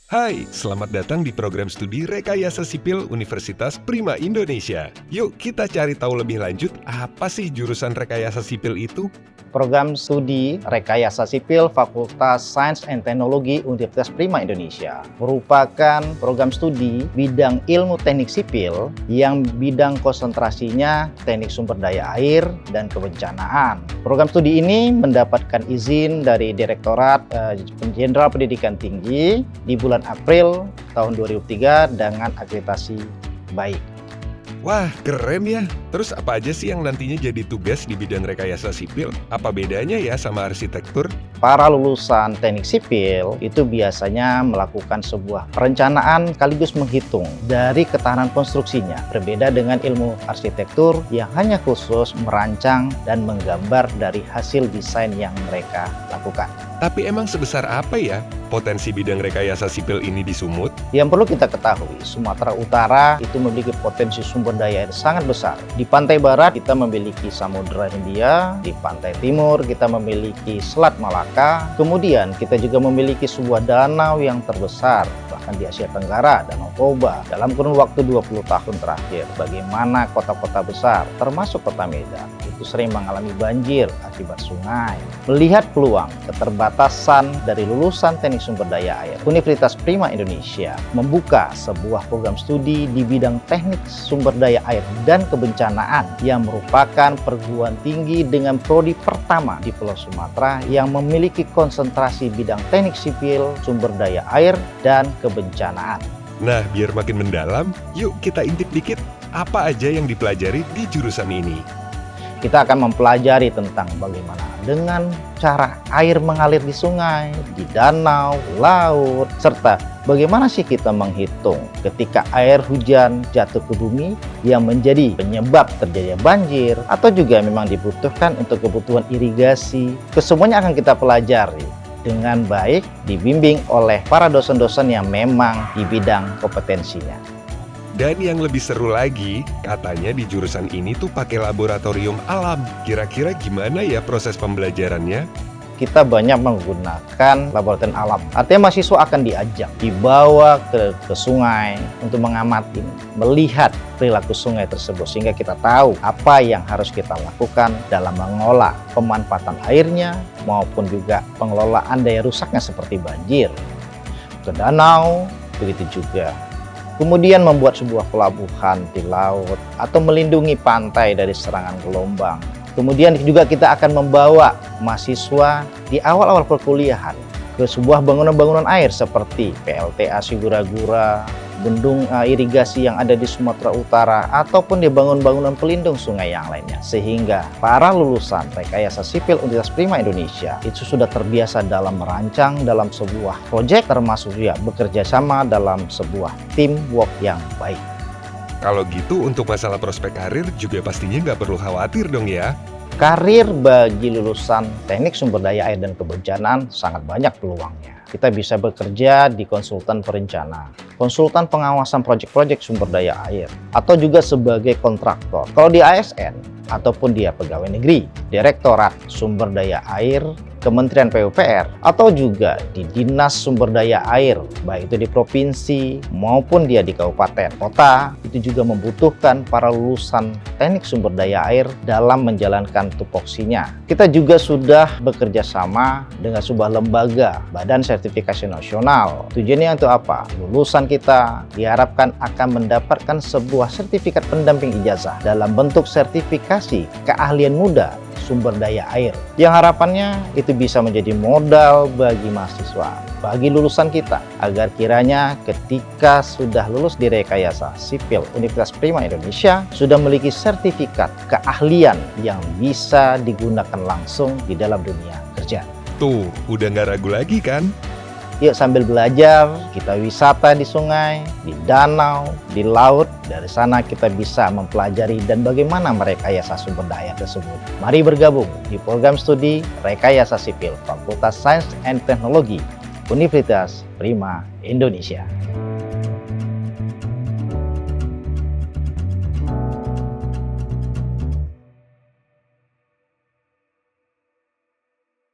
Hai, selamat datang di program studi Rekayasa Sipil Universitas Prima Indonesia. Yuk kita cari tahu lebih lanjut apa sih jurusan Rekayasa Sipil itu? Program studi Rekayasa Sipil Fakultas Sains dan Teknologi Universitas Prima Indonesia merupakan program studi bidang ilmu teknik sipil yang bidang konsentrasinya teknik sumber daya air dan kebencanaan. Program studi ini mendapatkan izin dari Direktorat Jenderal Pendidikan Tinggi di bulan April tahun 2003 dengan akreditasi baik. Wah, keren ya. Terus apa aja sih yang nantinya jadi tugas di bidang rekayasa sipil? Apa bedanya ya sama arsitektur? Para lulusan teknik sipil itu biasanya melakukan sebuah perencanaan sekaligus menghitung dari ketahanan konstruksinya. Berbeda dengan ilmu arsitektur yang hanya khusus merancang dan menggambar dari hasil desain yang mereka lakukan. Tapi emang sebesar apa ya potensi bidang rekayasa sipil ini di Sumut? Yang perlu kita ketahui, Sumatera Utara itu memiliki potensi sumber daya air sangat besar. Di pantai barat kita memiliki Samudra Hindia, di pantai timur kita memiliki Selat Malaka, kemudian kita juga memiliki sebuah danau yang terbesar bahkan di Asia Tenggara, Danau Toba. Dalam kurun waktu 20 tahun terakhir, bagaimana kota-kota besar termasuk kota Medan itu sering mengalami banjir akibat sungai. Melihat peluang keterbatasan dari lulusan teknik sumber daya air, Universitas Prima Indonesia membuka sebuah program studi di bidang teknik sumber daya air dan kebencanaan yang merupakan perguruan tinggi dengan prodi pertama di Pulau Sumatera yang memiliki konsentrasi bidang teknik sipil, sumber daya air, dan kebencanaan. Nah, biar makin mendalam, yuk kita intip dikit apa aja yang dipelajari di jurusan ini. Kita akan mempelajari tentang bagaimana dengan cara air mengalir di sungai, di danau, laut, serta bagaimana sih kita menghitung ketika air hujan jatuh ke bumi yang menjadi penyebab terjadinya banjir atau juga memang dibutuhkan untuk kebutuhan irigasi. Kesemuanya akan kita pelajari dengan baik, dibimbing oleh para dosen-dosen yang memang di bidang kompetensinya. Dan yang lebih seru lagi, katanya di jurusan ini tuh pakai laboratorium alam. Kira-kira gimana ya proses pembelajarannya? Kita banyak menggunakan laboratorium alam. Artinya mahasiswa akan diajak, dibawa ke sungai untuk mengamati, melihat perilaku sungai tersebut. Sehingga kita tahu apa yang harus kita lakukan dalam mengelola pemanfaatan airnya maupun juga pengelolaan daya rusaknya seperti banjir. Ke danau, begitu juga. Kemudian membuat sebuah pelabuhan di laut atau melindungi pantai dari serangan gelombang. Kemudian juga kita akan membawa mahasiswa di awal-awal perkuliahan ke sebuah bangunan-bangunan air seperti PLTA Sigura-gura, bendung irigasi yang ada di Sumatera Utara, ataupun di bangunan-bangunan pelindung sungai yang lainnya. Sehingga para lulusan Rekayasa Sipil Universitas Prima Indonesia itu sudah terbiasa dalam merancang dalam sebuah proyek, termasuk juga bekerja sama dalam sebuah teamwork yang baik. Kalau gitu untuk masalah prospek karir juga pastinya nggak perlu khawatir dong ya. Karir bagi lulusan teknik sumber daya air dan kebencanaan sangat banyak peluangnya. Kita bisa bekerja di konsultan perencana, konsultan pengawasan proyek-proyek sumber daya air, atau juga sebagai kontraktor. Kalau di ASN, ataupun dia pegawai negeri, Direktorat Sumber Daya Air, Kementerian PUPR, atau juga di Dinas Sumber Daya Air, baik itu di provinsi maupun dia di kabupaten kota, itu juga membutuhkan para lulusan teknik sumber daya air dalam menjalankan tupoksinya. Kita juga sudah bekerja sama dengan sebuah lembaga, Badan Sertifikasi Nasional. Tujuannya untuk apa? Lulusan kita diharapkan akan mendapatkan sebuah sertifikat pendamping ijazah dalam bentuk sertifikasi keahlian muda sumber daya air, yang harapannya itu bisa menjadi modal bagi mahasiswa, bagi lulusan kita, agar kiranya ketika sudah lulus di Rekayasa Sipil Universitas Prima Indonesia sudah memiliki sertifikat keahlian yang bisa digunakan langsung di dalam dunia kerja. Tuh, udah nggak ragu lagi kan? Yuk sambil belajar, kita wisata di sungai, di danau, di laut. Dari sana kita bisa mempelajari dan bagaimana merekayasa sumber daya tersebut. Mari bergabung di program studi Rekayasa Sipil Fakultas Sains dan Teknologi Universitas Prima Indonesia.